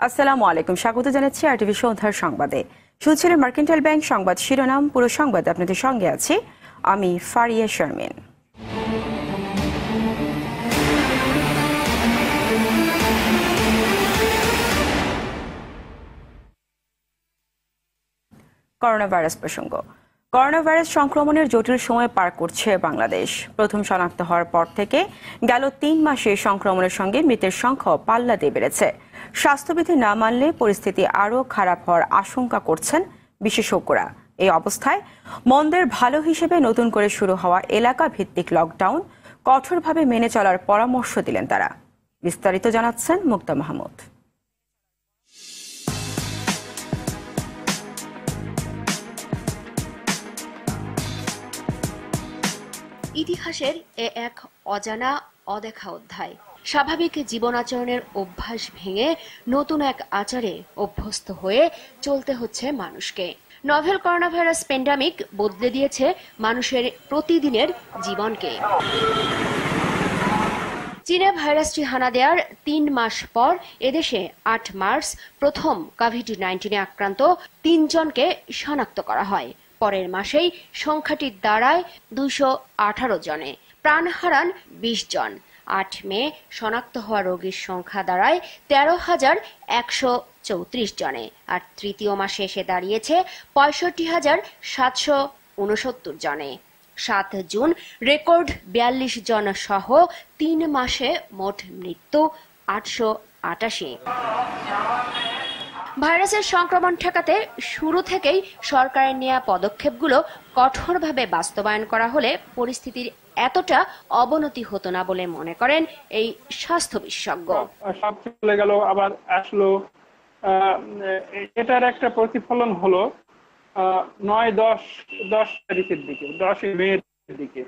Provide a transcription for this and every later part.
আসসালামু আলাইকুম, স্বাগত জানাচ্ছি আরটিভি সন্ধ্যার সংবাদে। শুনছিলেন মার্কেন্টাইল ব্যাংক সংবাদ শিরোনাম। পুরো সংবাদে আপনাদের সঙ্গে আছি আমি ফারিয়া শারমিন। করোনা ভাইরাস প্রসঙ্গ। করোনা ভাইরাস সংক্রমণের জটিল সময় পার করছে বাংলাদেশ। প্রথম শনাক্ত হওয়ার পর থেকে গেল 3 মাসে সংক্রমণের সঙ্গে মৃতের সংখ্যা পাল্লা দিয়ে বেড়েছে। স্বাস্থ্যবিধি না মানলে পরিস্থিতি আরও খারাপ হওয়ার আশঙ্কা করছেন বিশেষজ্ঞরা। এই অবস্থায় মন্দের ভালো হিসেবে নতুন করে শুরু হওয়া এলাকা ভিত্তিক লকডাউন কঠোরভাবে মেনে চলার পরামর্শ দিলেন তারা। বিস্তারিত জানাচ্ছেন মুক্তা মাহমুদ। ইতিহাসের এক অজানা অদেখা অধ্যায়। স্বাভাবিক জীবনাচরণের অভ্যাস ভেঙে নতুন এক আচারে অভ্যস্ত হয়ে চলতে হচ্ছে মানুষকে। নভেল করোনা ভাইরাস প্যান্ডামিক বদলে দিয়েছে মানুষের প্রতিদিনের জীবনকে। চীনে ভাইরাসটি হানা দেওয়ার 3 মাস পর এদেশে 8 মার্চ প্রথম কোভিড-19 আক্রান্ত 3 জনকে শনাক্ত করা হয়। পরের মাসেই সংখ্যাটি দাঁড়ায় 218 জনে, প্রাণ হারান 20 জন। 8 মে শনাক্ত হওয়া রোগীর সংখ্যা দাঁড়ায় 13,134 জনে, আর তৃতীয় মাসে এসে দাঁড়িয়েছে 65,769 জনে। 7 জুন রেকর্ড 42 জন সহ 3 মাসে মোট মৃত্যু 888। ভাইরাসের সংক্রমণ ঠেকাতে শুরু থেকেই সরকারের নেওয়া পদক্ষেপগুলো কঠোরভাবে বাস্তবায়ন করা হলে পরিস্থিতির এতটা অবনতি হতো না বলে মনে করেন এই স্বাস্থ্য বিশেষজ্ঞ। সব চলে গেল, আবার আসলো। এটার একটা প্রতিফলন হলো 9-10 তারিখের দিকে, 10 মের দিকে,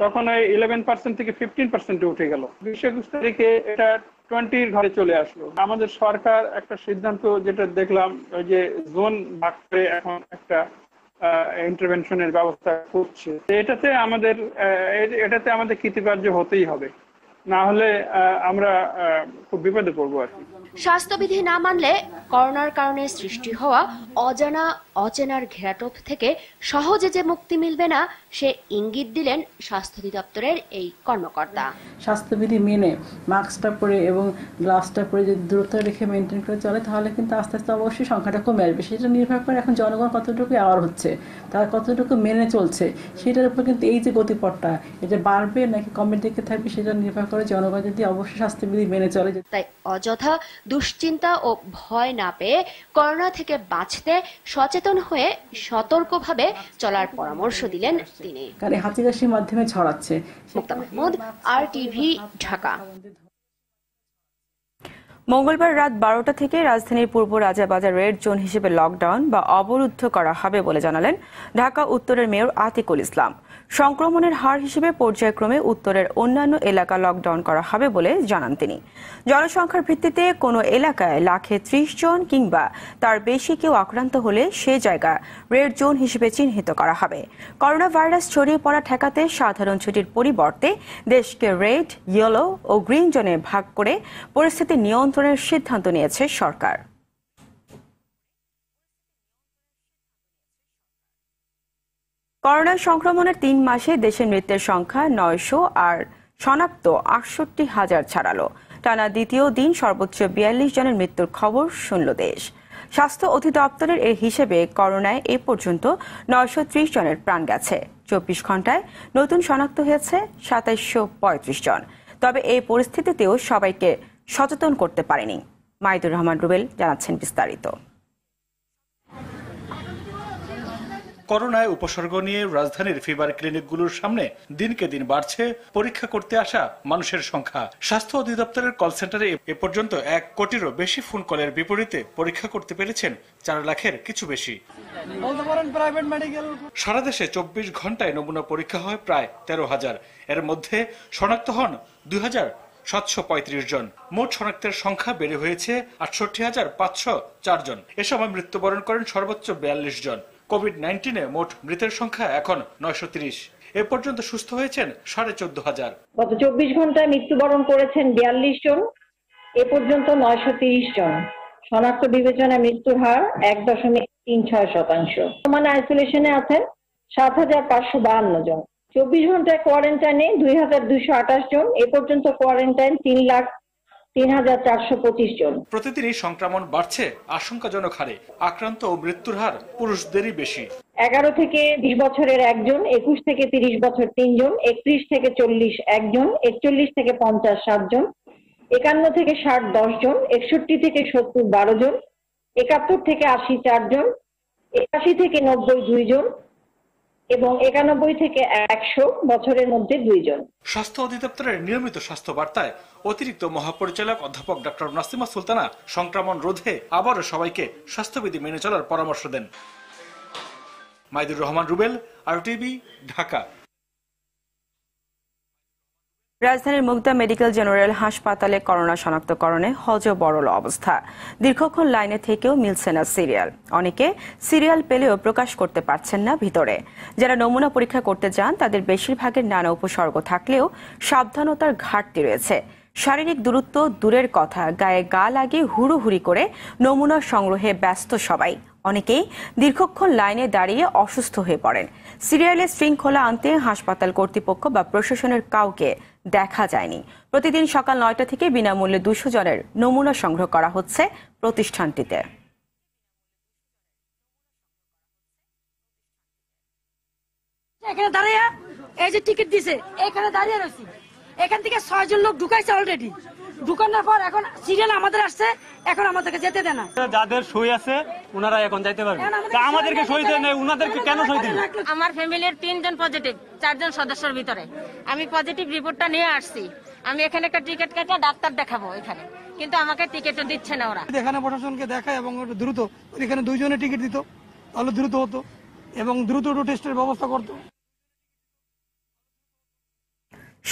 তখন ওই 11% থেকে 15% উঠে গেল। 20-21 তারিখে এটা 20-র ঘরে চলে আসলো। আমাদের সরকার একটা সিদ্ধান্ত যেটা দেখলাম, ওই যে জোন ভাগ করে এখন একটা ইন্টারভেনশনের ব্যবস্থা করছে। এটাতে আমাদের কৃতকার্য হতেই হবে, না হলে আমরা খুব বিপদে পড়বো আর কি। স্বাস্থ্যবিধি না মানলে করোনার কারণে সৃষ্টি হওয়া অচেনার ঘেরাটোপ থেকে সহজে যে মুক্তি মিলবে না, সে ইঙ্গিত দিলেন স্বাস্থ্য অধিদপ্তরের এই কর্মকর্তা। স্বাস্থ্যবিধি মেনে মাস্কটা পরে এবং গ্লাভসটা পরে যদি দূরত্ব রেখে মেনটেন করে চলে, তাহলে কিন্তু আস্তে আস্তে অবশ্যই সংখ্যাটা কমে আসবে। সেটা নির্ভর করে এখন জনগণ কতটুকু অ্যাওয়ার হচ্ছে, তারা কতটুকু মেনে চলছে, সেটার উপর কিন্তু এই যে গতিপথটা এটা বাড়বে নাকি কমের দিকে থাকবে, সেটা নির্ভর করে জনগণ যদি অবশ্যই স্বাস্থ্যবিধি মেনে চলে। তাই অযথা দুশ্চিন্তা ও ভয় না পেয়ে করোনা থেকে বাঁচতে সচেতন হয়ে সতর্কভাবে চলার পরামর্শ দিলেন তিনি। কারণ হাঁচি কাশির মাধ্যমে ছড়াচ্ছে। মুক্তা মাহমুদ, আরটিভি, ঢাকা। মঙ্গলবার রাত 12টা থেকে রাজধানীর পূর্ব রাজাবাজার রেড জোন হিসেবে লকডাউন বা অবরুদ্ধ করা হবে বলে জানালেন ঢাকা উত্তরের মেয়র আতিকুল ইসলাম। সংক্রমণের হার হিসেবে পর্যায়ক্রমে উত্তরের অন্যান্য এলাকা লকডাউন করা হবে বলে জানান তিনি। জনসংখ্যার ভিত্তিতে কোনো এলাকায় লাখে 30 জন কিংবা তার বেশি কেউ আক্রান্ত হলে সে জায়গা রেড জোন হিসেবে চিহ্নিত করা হবে। করোনা ভাইরাস ছড়িয়ে পড়া ঠেকাতে সাধারণ ছুটির পরিবর্তে দেশকে রেড, ইয়েলো ও গ্রিন জোনে ভাগ করে পরিস্থিতি নিয়ন্ত্রণের সিদ্ধান্ত নিয়েছে সরকার। করোনা সংক্রমণের 3 মাসে দেশের মৃতের সংখ্যা 900 আর শনাক্ত 68,000 ছাড়ালো। টানা দ্বিতীয় দিন সর্বোচ্চ 42 জনের মৃত্যুর খবর শুনল দেশ। স্বাস্থ্য অধিদপ্তরের এর হিসেবে করোনায় এ পর্যন্ত 930 জনের প্রাণ গেছে। 24 ঘন্টায় নতুন শনাক্ত হয়েছে 2735 জন। তবে এই পরিস্থিতিতেও সবাইকে সচেতন করতে পারেনি। মাইদুর রহমান রুবেল জানাচ্ছেন বিস্তারিত। করোনায় উপসর্গ নিয়ে রাজধানীর ফিভার ক্লিনিকগুলোর সামনে দিনকে দিন বাড়ছে পরীক্ষা করতে আসা মানুষের সংখ্যা। স্বাস্থ্য অধিদপ্তরের কল সেন্টারে এ পর্যন্ত 1 কোটিরও বেশি ফোন কলের বিপরীতে পরীক্ষা করতে পেরেছেন 4 লাখের কিছু বেশি। সারা দেশে 24 ঘন্টায় নমুনা পরীক্ষা হয় প্রায় 13,000। এর মধ্যে শনাক্ত হন 2,735 জন। মোট শনাক্তের সংখ্যা বেড়ে হয়েছে 68,504 জন। এ সময় মৃত্যুবরণ করেন সর্বোচ্চ 42 জন। কোভিড-19 মোট মৃতের সংখ্যা এখন 930। এ পর্যন্ত সুস্থ হয়েছেন 14,500। গত 24 ঘন্টায় মৃত্যুবরণ করেছেন 42 জন। এ পর্যন্ত 930 জন। শনাক্ত বিবেচনায় মৃত্যুর হার 1.36%। বর্তমানে আইসোলেশনে আছেন 7,552 জন। 24 ঘন্টায় কোয়ারেন্টাইনে 2,228 জন। এ পর্যন্ত কোয়ারেন্টাইন 3,03,425 জন। প্রতিদিনই সংক্রমণ বাড়ছে আশঙ্কাজনক হারে। আক্রান্ত ও মৃত্যুর হার পুরুষদেরই বেশি। 11 থেকে 20 বছরের 1 জন, 21 থেকে 30 বছর 3 জন, 31 থেকে 40 1 জন, 41 থেকে 50 7 জন, 51 থেকে 60 10 জন, 61 থেকে 70 12 জন, 71 থেকে 80 4 জন, 81 থেকে 90 2 জন এবং 91 থেকে 100 বছরের মধ্যে 2 জন। স্বাস্থ্য অধিদপ্তরের নিয়মিত স্বাস্থ্য বার্তায় অতিরিক্ত মহাপরিচালক অধ্যাপক ডক্টর নাসিমা সুলতানা সংক্রমণ রোধে আবারও সবাইকে স্বাস্থ্যবিধি মেনে চলার পরামর্শ দেন। মাইদুর রহমান রুবেল, আরটিভি, ঢাকা। রাজধানীর মুগদা মেডিকেল জেনারেল হাসপাতালে করোনা শনাক্তকরণে হযবরল অবস্থা। দীর্ঘক্ষণ লাইনে থেকেও মিলছে না সিরিয়াল। অনেকে সিরিয়াল পেলেও প্রকাশ করতে পারছেন না ভিতরে। যারা নমুনা পরীক্ষা করতে যান তাদের বেশিরভাগের নানা উপসর্গ থাকলেও সাবধানতার ঘাটতি রয়েছে। শারীরিক দূরত্ব দূরের কথা, গায়ে গা লাগিয়ে হুড়োহুড়ি করে নমুনা সংগ্রহে ব্যস্ত সবাই। অনেকেই দীর্ঘক্ষণ লাইনে দাঁড়িয়ে অসুস্থ হয়ে পড়েন। সিরিয়ালে শৃঙ্খলা আনতে হাসপাতাল কর্তৃপক্ষ বা প্রশাসনের কাউকে দেখা যায়নি। প্রতিদিন সকাল 9টা থেকে বিনামূল্যে 200 জনের নমুনা সংগ্রহ করা হচ্ছে প্রতিষ্ঠানটিতে। এখানে দাঁড়িয়ে এই যে টিকিট দিছে, এখানে দাঁড়িয়ে রয়েছি। এখান থেকে 6 জন লোক ঢুকাইছে অলরেডি। ঢুকানোর পর এখন সিরিয়াল আমাদের আসছে, এখন আমাদেরকে যেতে দেয় না। যাদের সই আছে ওনারা এখন যাইতে পারবে, আমাদেরকে সই দেয় না, ওনাদেরকে কেন সই দিল? আমার ফ্যামিলির 3 জন পজিটিভ, 4 জন সদস্যের ভিতরে আমি পজিটিভ রিপোর্টটা নিয়ে আসছি। আমি এখানে একটা টিকিট কেটে ডাক্তার দেখাবো এখানে, কিন্তু আমাকে টিকিটও দিচ্ছে না ওরা। এখানে প্রশাসনকে দেখায় এবং দ্রুত এখানে 2 জনের টিকিট দিত, তাহলে দ্রুত হতো এবং দ্রুত টেস্টের ব্যবস্থা করতো।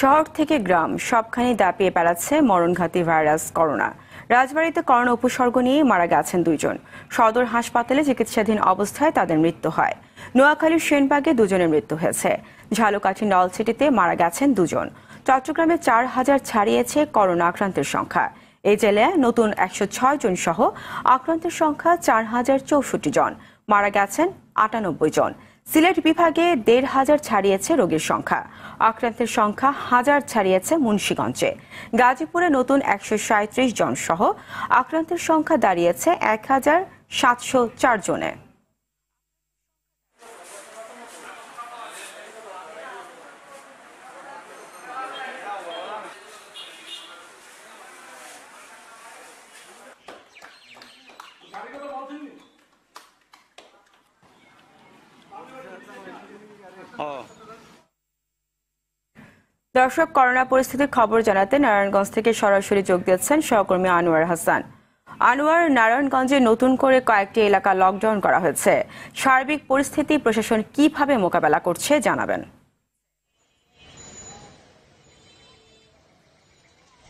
শহর থেকে গ্রাম সবখানে দাপিয়ে বেড়াচ্ছে মরণঘাতী ভাইরাস করোনা। রাজবাড়ীতে করোনা উপসর্গ নিয়ে মারা গেছেন 2 জন। সদর হাসপাতালে চিকিৎসাধীন অবস্থায় তাদের মৃত্যু হয়। নোয়াখালীর সেনবাগে 2 জনের মৃত্যু হয়েছে। ঝালকাঠি নলছিটিতে মারা গেছেন 2 জন। চট্টগ্রামে 4000 ছাড়িয়েছে করোনা আক্রান্তের সংখ্যা। এই জেলায় নতুন 106 জন সহ আক্রান্তের সংখ্যা 4064 জন। মারা গেছেন 98 জন। সিলেট বিভাগে 1500 ছাড়িয়েছে রোগীর সংখ্যা। আক্রান্তের সংখ্যা 1000 ছাড়িয়েছে মুন্সিগঞ্জে। গাজীপুরে নতুন 137 জন সহ আক্রান্তের সংখ্যা দাঁড়িয়েছে 1704 জনে। দর্শক, করোনা পরিস্থিতির খবর জানাতে নারায়ণগঞ্জ থেকে সরাসরি যোগ দিচ্ছেন সহকর্মী আনোয়ার হাসান। আনোয়ার, নারায়ণগঞ্জে নতুন করে কয়েকটি এলাকা লকডাউন করা হয়েছে। সার্বিক পরিস্থিতি প্রশাসন কিভাবে মোকাবেলা করছে জানাবেন।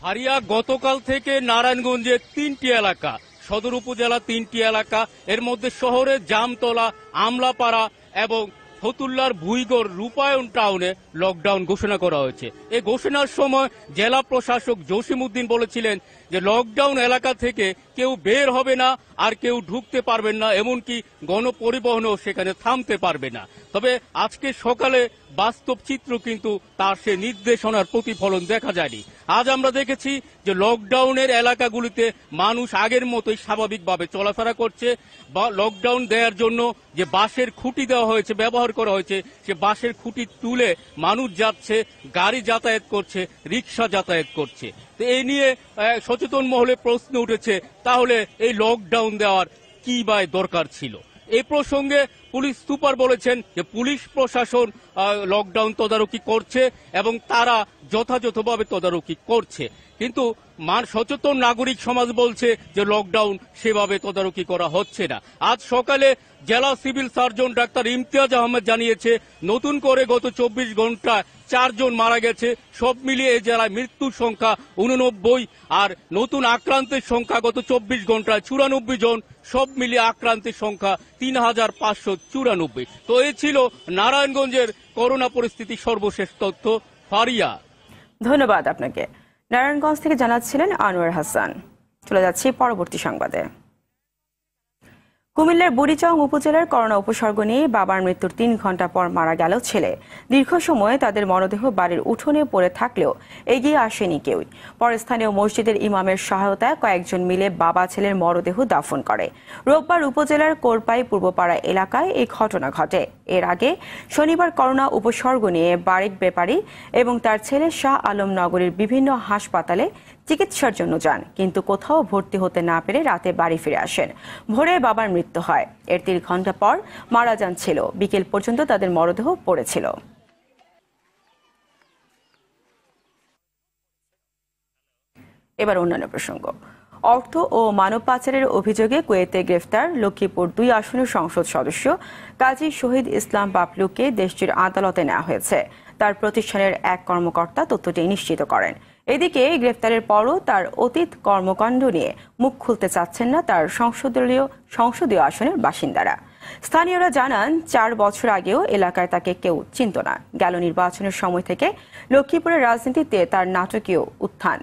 হারিয়া গতকাল থেকে নারায়ণগঞ্জে 3টি এলাকা, সদর উপজেলা 3টি এলাকা, এর মধ্যে শহরে জামতলা, আমলাপাড়া এবং ফতুল্লার ভুইগড় রূপায়ণ টাউনে লকডাউন ঘোষণা করা হয়েছে। এই ঘোষণার সময় জেলা প্রশাসক জসিম উদ্দিন বলেছিলেন যে লকডাউন এলাকা থেকে কেউ বের হবে না, আর কেউ ঢুকতে পারবেন না, এমনকি গণপরিবহনও সেখানে থামতে পারবে না। তবে আজকে সকালে বাস্তব চিত্র কিন্তু তার সে নির্দেশনার প্রতিফলন দেখা যায়নি। আজ আমরা দেখেছি যে লকডাউনের এলাকাগুলিতে মানুষ আগের মতোই স্বাভাবিকভাবে চলাফেরা করছে। বা লকডাউন দেওয়ার জন্য যে বাঁশের খুঁটি দেওয়া হয়েছে, ব্যবহার করা হয়েছে, সে বাঁশের খুঁটি তুলে মানুষ যাচ্ছে, গাড়ি যাতায়াত করছে, রিক্সা যাতায়াত করছে। তো এই নিয়ে সচেতন মহলে প্রশ্ন উঠেছে, তাহলে এই লকডাউন দেওয়ার কি বা দরকার ছিল? এই প্রসঙ্গে পুলিশ সুপার বলেছেন যে পুলিশ প্রশাসন লকডাউন তদারকি করছে এবং তারা যথাযথভাবে তদারকি করছে, কিন্তু সচেতন নাগরিক সমাজ বলছে যে লকডাউন সেভাবে তদারকি করা হচ্ছে না। আজ সকালে জেলা civil surgeon doctor Imtiaz Ahmed জানিয়েছে নতুন করে গত 24 ঘন্টায় 4 জন মারা গেছে। সব মিলিয়ে এই জেলায় মৃত্যুর সংখ্যা 89, আর নতুন আক্রান্তের সংখ্যা গত 24 ঘন্টায় 94 জন। সব মিলিয়ে আক্রান্তের সংখ্যা 3594। তো এই ছিল নারায়ণগঞ্জের করোনা পরিস্থিতি সর্বশেষ তথ্য। ফারিয়া, ধন্যবাদ আপনাকে। নারায়ণগঞ্জ থেকে জানাচ্ছিলেন আনোয়ার হাসান। চলে যাচ্ছি পরবর্তী সংবাদে। কুমিল্লার বুড়িচং উপজেলার করোনা উপসর্গ নিয়ে বাবার মৃত্যুর 3 ঘন্টা পর মারা গেল ছেলে। দীর্ঘ সময় তাদের মরদেহ বাড়ির উঠোনে পড়ে থাকলেও এগিয়ে আসেনি কেউই। পরে স্থানীয় মসজিদের ইমামের সহায়তায় কয়েকজন মিলে বাবা ছেলের মরদেহ দাফন করে। রোববার উপজেলার কোরপাই পূর্বপাড়া এলাকায় এই ঘটনা ঘটে। এর আগে শনিবার করোনা উপসর্গ নিয়ে বারিক ব্যাপারী এবং তার ছেলে শাহ আলম নগরীর বিভিন্ন হাসপাতালে চিকিৎসার জন্য যান, কিন্তু কোথাও ভর্তি হতে না পেরে রাতে বাড়ি ফিরে আসেন। ভোরে বাবার মৃত্যু হয়। এর 3 ঘন্টা পর মারা যান ছিল। বিকেল পর্যন্ত তাদের মরদেহ পড়েছিল। এবার অন্যান্য প্রসঙ্গ। অর্থ ও মানব পাচারের অভিযোগে কুয়েতে গ্রেফতার লক্ষ্মীপুর 2 আসনের সংসদ সদস্য কাজী শহীদ ইসলাম বাবলুকে দেশটির আদালতে নেওয়া হয়েছে। তার প্রতিষ্ঠানের এক কর্মকর্তা তথ্যটি নিশ্চিত করেন। এদিকে গ্রেফতারের পরও তার অতীত কর্মকাণ্ড নিয়ে মুখ খুলতে চাচ্ছেন না তার সংসদীয় আসনের বাসিন্দারা। স্থানীয়রা জানান 4 বছর আগেও এলাকায় তাকে কেউ চিনত না। গেল নির্বাচনের সময় থেকে লক্ষ্মীপুরের রাজনীতিতে তার নাটকীয় উত্থান।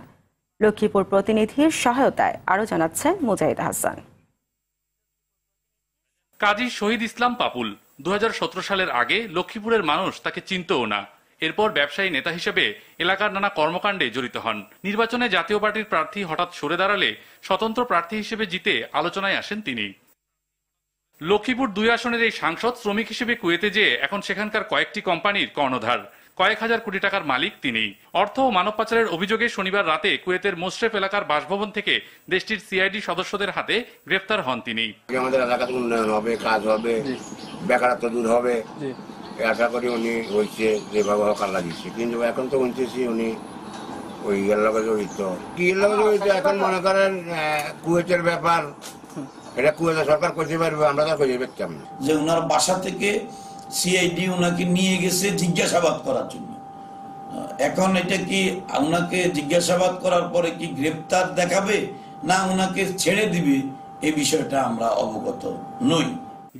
লক্ষ্মীপুর প্রতিনিধির সহায়তায় আরো জানাচ্ছেন মুজাহিদ হাসান। কাজী শহীদ ইসলাম পাপুল 2017 সালের আগে লক্ষ্মীপুরের মানুষ তাকে চিনতও না। এরপর ব্যবসায়ী নেতা হিসেবে এলাকার নানা কর্মকাণ্ডে জড়িত হন। নির্বাচনে জাতীয় পার্টির প্রার্থী হঠাৎ সরে দাঁড়ালে স্বতন্ত্র প্রার্থী হিসেবে জিতে আলোচনায় আসেন তিনি। লক্ষ্মীপুর 2 আসনের এই সাংসদ শ্রমিক হিসেবে কুয়েতে যেয়ে এখন সেখানকার কয়েকটি কোম্পানির কর্ণধার। কয়েক হাজার কোটি টাকার মালিক তিনি। অর্থ ও মানব পাচারের অভিযোগে শনিবার রাতে কুয়েতের মোশরেফ এলাকার বাসভবন থেকে দেশটির সিআইডি সদস্যদের হাতে গ্রেফতার হন তিনি। আমাদের এলাকাতে উন্নয়ন হবে, কাজ হবে, বেকারত্ব দূর হবে, আশা করি উনি হয়েছে যেভাবে হকার লাগিয়েছে। কিন্তু এখন তো শুনতেছি উনি ওই এলাকা জড়িত। কি এলাকা জড়িত এখন মনে করেন কুয়েতের ব্যাপার, এটা কুয়েতের সরকার করতে পারবে, আমরা তো করতে পারতাম না। যে ওনার বাসা থেকে সিআইডি ওনাকে নিয়ে গেছে জিজ্ঞাসাবাদ করার জন্য। এখন এটা কি ওনাকে জিজ্ঞাসাবাদ করার পরে কি গ্রেপ্তার দেখাবে না ওনাকে ছেড়ে দিবে, এই বিষয়টা আমরা অবগত নই।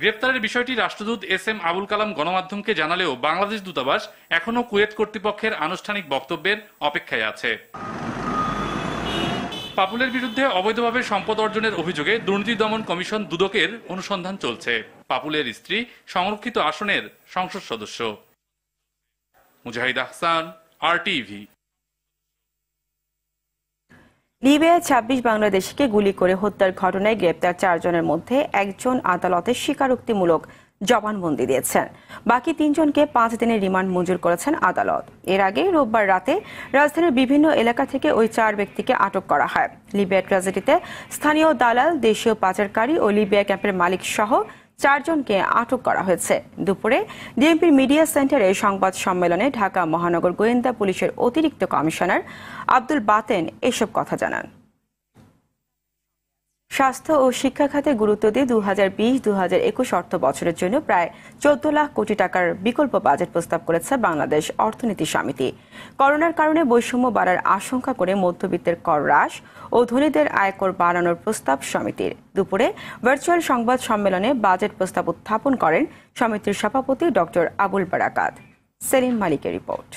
গ্রেফতারের বিষয়টি রাষ্ট্রদূত SM আবুল কালাম গণমাধ্যমকে জানালেও বাংলাদেশ দূতাবাস এখনো কুয়েত কর্তৃপক্ষের আনুষ্ঠানিক বক্তব্যের অপেক্ষায় আছে। পাপুলের বিরুদ্ধে অবৈধভাবে সম্পদ অর্জনের অভিযোগে দুর্নীতি দমন কমিশন দুদকের অনুসন্ধান চলছে। পাপুলের স্ত্রী সংরক্ষিত আসনের সংসদ সদস্য। মুজাহিদ হাসান, RTV। লিবিয়ায় 26 বাংলাদেশিকে গুলি করে হত্যার ঘটনায় গ্রেপ্তার 4 জনের মধ্যে একজন আদালতে স্বীকারোক্তিমূলক জবানবন্দি দিয়েছেন। বাকি 3 জনকে 5 দিনের রিমান্ড মঞ্জুর করেছেন আদালত। এর আগে রোববার রাতে রাজধানীর বিভিন্ন এলাকা থেকে ওই 4 ব্যক্তিকে আটক করা হয়। লিবিয়া ট্র্যাজেডিতে স্থানীয় দালাল, দেশীয় পাচারকারী ও লিবিয়া ক্যাম্পের মালিক সহ 4 জনকে আটক করা হয়েছে। দুপুরে ডিএমপির মিডিয়া সেন্টারে সংবাদ সম্মেলনে ঢাকা মহানগর গোয়েন্দা পুলিশের অতিরিক্ত কমিশনার আব্দুল বাতেন এসব কথা জানান। স্বাস্থ্য ও শিক্ষা খাতে গুরুত্ব দিয়ে 2020-2021 অর্থ বছরের জন্য প্রায় 14 লাখ কোটি টাকার বিকল্প বাজেট প্রস্তাব করেছে বাংলাদেশ অর্থনীতি সমিতি। করোনার কারণে বৈষম্য বাড়ার আশঙ্কা করে মধ্যবিত্তের কর হ্রাস ও ধনীদের আয়কর বাড়ানোর প্রস্তাব সমিতির। দুপুরে ভার্চুয়াল সংবাদ সম্মেলনে বাজেট প্রস্তাব উত্থাপন করেন সমিতির সভাপতি ডক্টর আবুল বারাকাত। সেলিম মালিকের রিপোর্ট।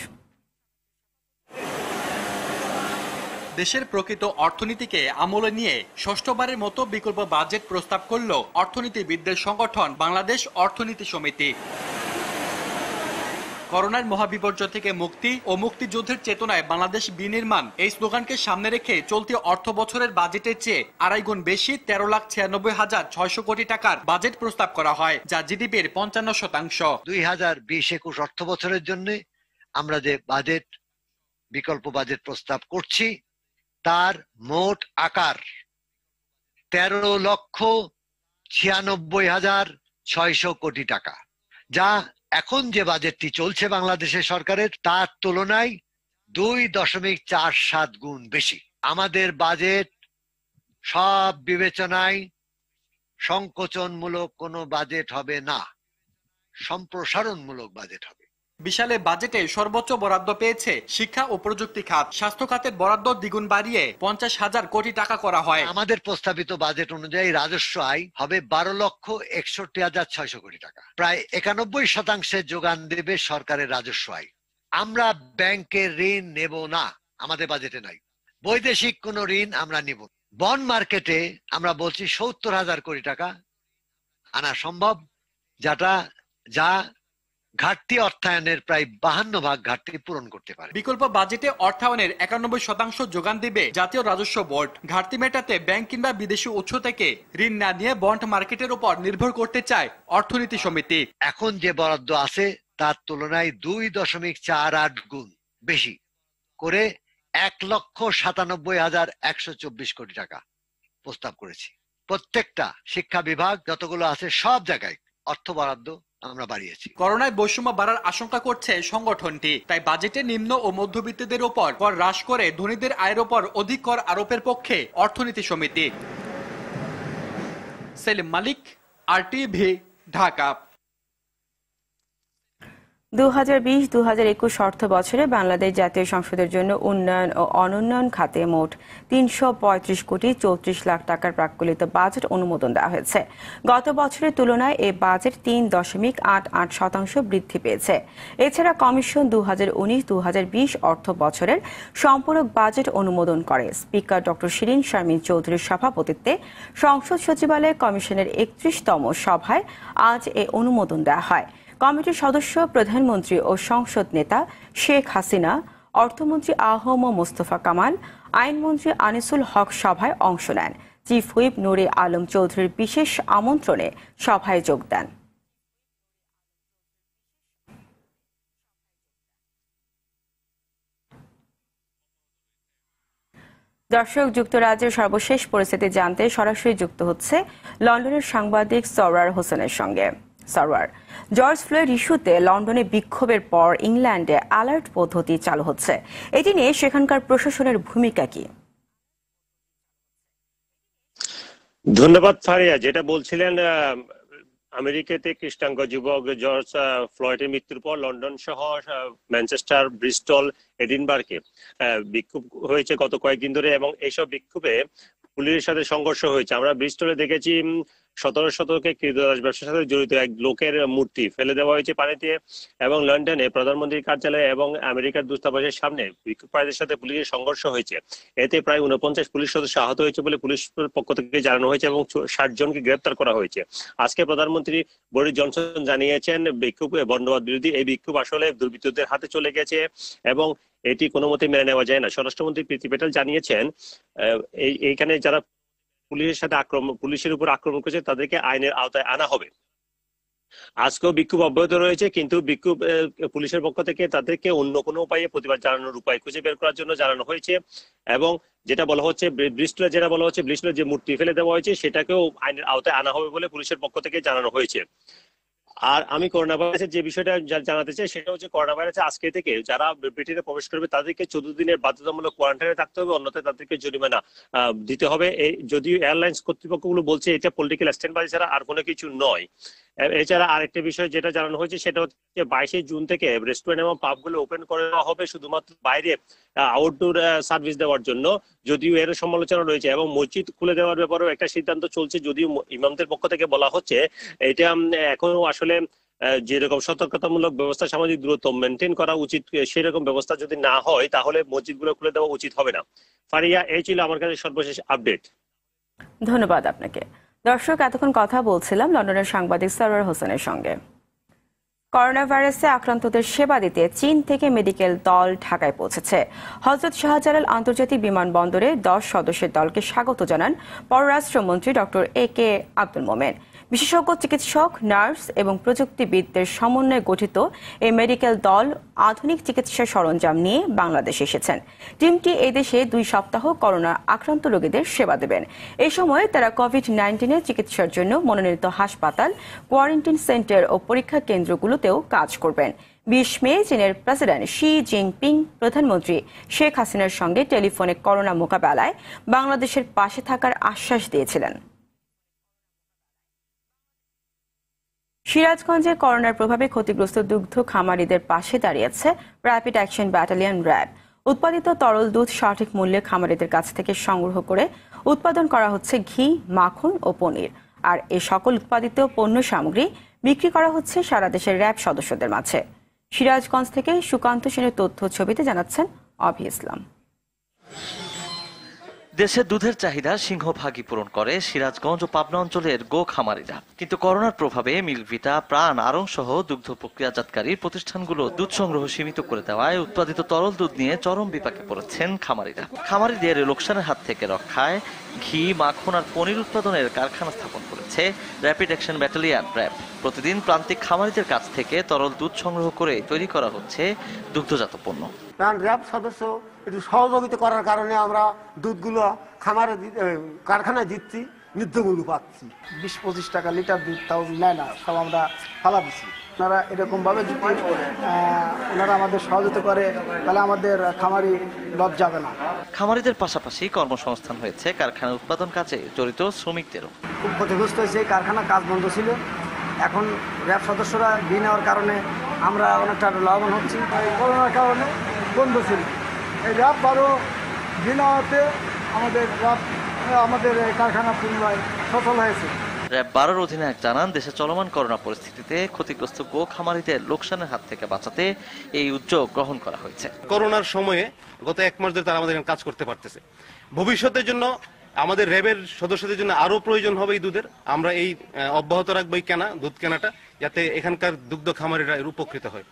দেশের প্রকৃত অর্থনীতিকে আমলে নিয়ে ষষ্ঠবারের মতো বিকল্প বাজেট প্রস্তাব করল অর্থনীতিবিদদের সংগঠন বাংলাদেশ অর্থনীতি সমিতি। করোনার মহাবিপর্যয় থেকে মুক্তি ও মুক্তিযুদ্ধের চেতনায় বাংলাদেশ বিনির্মাণ এই স্লোগানকে সামনে রেখে চলতি অর্থ বছরের বাজেটের চেয়ে 2.5 গুণ বেশি 13,96,600 কোটি টাকার বাজেট প্রস্তাব করা হয়, যা জিডিপির 55%। 2020-21 অর্থ বছরের জন্য আমরা যে বাজেট বিকল্প বাজেট প্রস্তাব করছি তার মোট আকার 13,96,600 কোটি টাকা, যা এখন যে বাজেটটি চলছে বাংলাদেশের সরকারের তার তুলনায় 2.47 গুণ বেশি। আমাদের বাজেট সব বিবেচনায় সংকোচনমূলক কোনো বাজেট হবে না, সম্প্রসারণমূলক বাজেট হবে। বিশালে বাজেটে সর্বোচ্চ বরাদ্দ পেয়েছে শিক্ষা ও প্রযুক্তি খাত। স্বাস্থ্য খাতের বরাদ্দ দ্বিগুণ বাড়িয়ে 50,000 কোটি টাকা করা হয়। আমাদের প্রস্তাবিত বাজেট অনুযায়ী রাজস্ব আয় হবে 12,61,600 কোটি টাকা, প্রায় 91% যোগান দেবে সরকারের রাজস্ব আয়। আমরা ব্যাংকের ঋণ নেব না, আমাদের বাজেটে নাই। বৈদেশিক কোনো ঋণ আমরা নিব। বন্ড মার্কেটে আমরা বলছি 70,000 কোটি টাকা আনা সম্ভব, যা ঘাটতি অর্থায়নের প্রায় 52% ঘাটতি পূরণ করতে পারে। বিকল্প বাজেটে অর্থায়নের 91% যোগান দেবে জাতীয় রাজস্ব বোর্ড। ঘাটতি মেটাতে ব্যাংক কিংবা বিদেশি উৎস থেকে ঋণ না নিয়ে বন্ড মার্কেটের উপর নির্ভর করতে চায় অর্থনীতি সমিতি। এখন যে বরাদ্দ আছে তার তুলনায় 2.48 গুণ বেশি করে 1,97,124 কোটি টাকা প্রস্তাব করেছি। প্রত্যেকটা শিক্ষা বিভাগ যতগুলো আছে সব জায়গায় অর্থ বরাদ্দ আমরা বাড়িয়েছি। করোনায় বৈষম্য বাড়ার আশঙ্কা করছে সংগঠনটি, তাই বাজেটে নিম্ন ও মধ্যবিত্তদের উপর কর হ্রাস করে ধনীদের আয়ের উপর অধিক কর আরোপের পক্ষে অর্থনীতি সমিতি। সেলিম মালিক, RTV, ঢাকা। 2020-2021 অর্থ বছরে বাংলাদেশ জাতীয় সংসদের জন্য উন্নয়ন ও অনুন্নয়ন খাতে মোট 335 কোটি 34 লাখ টাকার প্রাক্কলিত বাজেট অনুমোদন দেওয়া হয়েছে। গত বছরের তুলনায় এই বাজেট 3.88% বৃদ্ধি পেয়েছে। এছাড়া কমিশন 2019-2020 অর্থ বছরের সম্পূরক বাজেট অনুমোদন করে। স্পিকার ডক্টর শিরিন শারমিন চৌধুরীর সভাপতিত্বে সংসদ সচিবালয়ে কমিশনের 31তম সভায় আজ এ অনুমোদন দেওয়া হয়। কমিটির সদস্য প্রধানমন্ত্রী ও সংসদ নেতা শেখ হাসিনা, অর্থমন্ত্রী আহম মোস্তফা কামাল, আইনমন্ত্রী আনিসুল হক সভায় অংশ নেন। চিফ হুইপ নুরে আলম চৌধুরীর বিশেষ আমন্ত্রণে সভায় যোগ দেন। দর্শক, যুক্তরাজ্যের সর্বশেষ পরিস্থিতি জানতে সরাসরি যুক্ত হচ্ছে লন্ডনের সাংবাদিক সরওয়ার হোসেনের সঙ্গে। সরওয়ার, জর্জ ফ্লয়েড ইস্যুতে লন্ডনে বিক্ষোভের পর ইংল্যান্ডে অ্যালার্ট পদ্ধতি চালু হচ্ছে, এটি নিয়ে সেখানকার প্রশাসনের ভূমিকা কি? ধন্যবাদ ফারিয়া। যেটা বলছিলেন, আমেরিকাতে কৃষ্ণাঙ্গ যুবক জর্জ ফ্লয়েডের মৃত্যুর পর লন্ডন সহ ম্যানচেস্টার, ব্রিস্টল, এডিনবার্গে বিক্ষোভ হয়েছে গত কয়েকদিন ধরে, এবং এইসব বিক্ষোভে পুলিশের সাথে সংঘর্ষ হয়েছে। আমরা ব্রিস্টলে দেখেছি 17 শতকে কৃতদাস ব্যবসার সাথে জড়িত এক লোকের মূর্তি ফেলে দেওয়া হয়েছে পানিতে, এবং লন্ডনে প্রধানমন্ত্রীর কার্যালয়ে এবং আমেরিকার দূতাবাসের সামনে বিক্ষোভকারীদের সাথে পুলিশের সংঘর্ষ হয়েছে। এতে প্রায় 49 পুলিশ সদস্য আহত হয়েছে বলে পুলিশের পক্ষ থেকে জানানো হয়েছে এবং 60 জনকে গ্রেপ্তার করা হয়েছে। আজকে প্রধানমন্ত্রী বরিস জনসন জানিয়েছেন বিক্ষোভ বর্ণবাদ বিরোধী এই বিক্ষোভ আসলে দুর্বৃত্তদের হাতে চলে গেছে এবং এটি কোনো মতে মেনে নেওয়া যায় না। স্বরাষ্ট্রমন্ত্রী প্রীতি প্যাটেল জানিয়েছেন এইখানে যারা পুলিশের উপর আক্রমণ করেছে তাদেরকে আইনের আওতায় আনা হবে। আজকেও বিক্ষোভ অব্যাহত রয়েছে, কিন্তু বিক্ষোভ পুলিশের পক্ষ থেকে তাদেরকে অন্য কোনো উপায়ে প্রতিবাদ জানানোর উপায় খুঁজে বের করার জন্য জানানো হয়েছে। এবং যেটা বলা হচ্ছে ব্রিস্টলে যে মূর্তি ফেলে দেওয়া হয়েছে সেটাকেও আইনের আওতায় আনা হবে বলে পুলিশের পক্ষ থেকে জানানো হয়েছে। আর আমি করোনা ভাইরাসের যে বিষয়টা জানাতে চাই সেটা হচ্ছে, করোনা ভাইরাসে আজকে থেকে যারা ব্রিটেনে প্রবেশ করবে তাদেরকে 14 দিনের বাধ্যতামূলক কোয়ারেন্টাইনে থাকতে হবে, অন্যথায় তাদেরকে জরিমানা দিতে হবে। যদিও এয়ারলাইন্স কর্তৃপক্ষগুলো বলছে এটা পলিটিক্যাল স্ট্যান্ডবাজি ছাড়া আর কোনো কিছু নয়। এছাড়া আরেকটা বিষয় যেটা জানানো হয়েছে সেটা হচ্ছে 22 জুন থেকে রেস্টুরেন্ট এবং পাবগুলো ওপেন করে দেওয়া হবে শুধুমাত্র বাইরে আউটডোর সার্ভিস দেওয়ার জন্য, যদিও এর সমালোচনা রয়েছে। এবং মসজিদ খুলে দেওয়ার ব্যাপারেও একটা সিদ্ধান্ত চলছে, যদিও ইমামদের পক্ষ থেকে বলা হচ্ছে এটা এখনো আসলে যেরকম সতর্কতামূলক ব্যবস্থা, সামাজিক দূরত্ব মেনটেন করা উচিত, সেরকম ব্যবস্থা যদি না হয় তাহলে মসজিদগুলো খুলে দেওয়া উচিত হবে না। ফারিয়া, এই ছিল আমার কাছে সর্বশেষ আপডেট। ধন্যবাদ আপনাকে। দর্শক, এতক্ষণ কথা বলছিলাম লন্ডনের সাংবাদিক সরওয়ার হোসেনের সঙ্গে। করোনা ভাইরাসে আক্রান্তদের সেবা দিতে চীন থেকে মেডিকেল দল ঢাকায় পৌঁছেছে। হযরত শাহজালাল আন্তর্জাতিক বিমানবন্দরে 10 সদস্যের দলকে স্বাগত জানান পররাষ্ট্রমন্ত্রী ডক্টর AK আব্দুল মোমেন। বিশেষজ্ঞ চিকিৎসক, নার্স এবং প্রযুক্তিবিদদের সমন্বয়ে গঠিত এই মেডিকেল দল আধুনিক চিকিৎসা সরঞ্জাম নিয়ে বাংলাদেশে এসেছেন। টিমটি এদেশে 2 সপ্তাহ করোনা আক্রান্ত রোগীদের সেবা দেবেন। এই সময় তারা কোভিড-19 চিকিৎসার জন্য মনোনীত হাসপাতাল, কোয়ারেন্টাইন সেন্টার ও পরীক্ষা কেন্দ্রগুলোতেও কাজ করবেন। 20 মে চীনের প্রেসিডেন্ট শি জিনপিং প্রধানমন্ত্রী শেখ হাসিনার সঙ্গে টেলিফোনে করোনা মোকাবেলায় বাংলাদেশের পাশে থাকার আশ্বাস দিয়েছিলেন। সিরাজগঞ্জে করোনার প্রভাবে ক্ষতিগ্রস্ত দুগ্ধ খামারিদের পাশে দাঁড়িয়েছে র্যাপিড অ্যাকশন ব্যাটালিয়ন র্যাব। উৎপাদিত তরল দুধ সঠিক মূল্যে খামারিদের কাছ থেকে সংগ্রহ করে উৎপাদন করা হচ্ছে ঘি, মাখন ও পনির। আর এই সকল উৎপাদিত পণ্য সামগ্রী বিক্রি করা হচ্ছে সারা দেশের র্যাব সদস্যদের মাঝে। সিরাজগঞ্জ থেকে সুকান্ত সেনের তথ্য ছবিতে জানাচ্ছেন অভি ইসলাম। দেশে দুধের চাহিদা সিংহভাগই পূরণ করে সিরাজগঞ্জ ও পাবনা অঞ্চলের গো খামারিরা। কিন্তু করোনার প্রভাবে মিল্কভিটা, প্রাণ, আড়ং সহ দুগ্ধ প্রক্রিয়াজাতকারী প্রতিষ্ঠানগুলো দুধ সংগ্রহ সীমিত করে দেওয়ায় উৎপাদিত তরল দুধ নিয়ে চরম বিপাকে পড়েছেন খামারিরা। খামারিদের লোকসানের হাত থেকে রক্ষায় ঘি, মাখন আর পনির উৎপাদনের কারখানা স্থাপন করেছে র্যাপিড অ্যাকশন ব্যাটালিয়ন র্যাব। প্রতিদিন প্রান্তিক খামারিদের কাছ থেকে তরল দুধ সংগ্রহ করে তৈরি করা হচ্ছে দুগ্ধজাত পণ্য। র্যাব সদস্য একটু সহযোগিতা করার কারণে আমরা দুধগুলো খামারে কারখানায় দিচ্ছি, নিত্যমূল্য পাচ্ছি। 20-25 টাকা লিটার দুধ তাও নেয় না, সব আমরা ফালা দিচ্ছি। ওনারা এরকমভাবে যদি ওনারা আমাদের সহযোগিতা করে তাহলে আমাদের খামারি লস যাবে না। খামারিদের পাশাপাশি কর্মসংস্থান হয়েছে কারখানা উৎপাদন কাজে জড়িত শ্রমিকদেরও। খুব ক্ষতিগ্রস্ত হয়েছে, কারখানা কাজ বন্ধ ছিল। এখন র্যাব সদস্যরা দিয়ে নেওয়ার কারণে আমরা অনেকটা লাভবান হচ্ছি। করোনার কারণে বন্ধ ছিল, এই র্যাব 12 দিন হওয়াতে আমাদের কারখানা পুনরায় সফল হয়েছে। র্যাব 12 অধিনায়ক জানান, দেশে চলমান করোনা পরিস্থিতিতে ক্ষতিগ্রস্ত গো খামারিদের লোকসানের হাত থেকে বাঁচাতে এই উদ্যোগ গ্রহণ করা হয়েছে। করোনার সময়ে গত 1 মাস ধরে তারা আমাদের কাজ করতে পারতেছে। ভবিষ্যতের জন্য আমাদের র্যাবের সদস্যদের জন্য আরো প্রয়োজন হবে এই দুধের। আমরা এই অব্যাহত রাখবো এই দুধ কেনাটা, যাতে এখানকার দুগ্ধ খামারিরা এর উপকৃত হয়।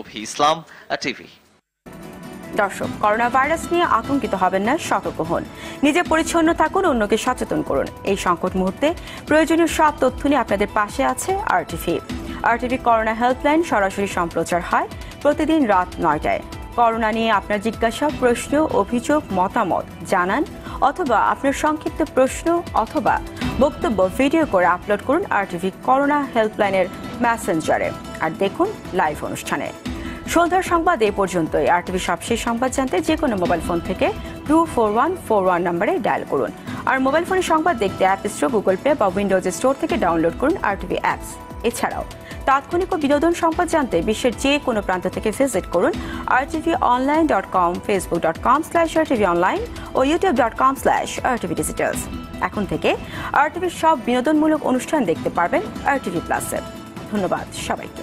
অভি ইসলাম, টিভি। দর্শক, করোনা ভাইরাস নিয়ে আতঙ্কিত হবেন না, সতর্ক হন। নিজে পরিচ্ছন্ন থাকুন, অন্যকে সচেতন করুন। এই সংকট মুহূর্তে প্রয়োজনীয় সব তথ্য নিয়ে আপনাদের পাশে আছে আরটিভি করোনা হেল্পলাইন সরাসরি সম্প্রচার হয় প্রতিদিন রাত 9টায়। করোনা নিয়ে আপনার জিজ্ঞাসা, প্রশ্ন, অভিযোগ, মতামত জানান অথবা আপনার সংক্ষিপ্ত প্রশ্ন অথবা বক্তব্য ভিডিও করে আপলোড করুন আরটিভি করোনা হেল্পলাইনের মেসেঞ্জারে। আর দেখুন লাইভ অনুষ্ঠানে। সন্ধ্যার সংবাদ এ পর্যন্তই। আরটিভি সবশেষ সংবাদ জানতে যে কোনো মোবাইল ফোন থেকে 24141 নম্বরে ডায়াল করুন। আর মোবাইল ফোনে সংবাদ দেখতে অ্যাপ স্টোর, গুগল প্লে বা উইন্ডোজ স্টোর থেকে ডাউনলোড করুন আরটিভি অ্যাপস। এছাড়াও তাৎক্ষণিক ও বিনোদন সংবাদ জানতে বিশ্বের যে কোনো প্রান্ত থেকে ভিজিট করুন rtvonline.com, facebook.com/rtvonline ও youtube.com/rtvdigitals। এখন থেকে আরটিভির সব বিনোদনমূলক অনুষ্ঠান দেখতে পারবেন আরটিভি প্লাসে। ধন্যবাদ সবাইকে।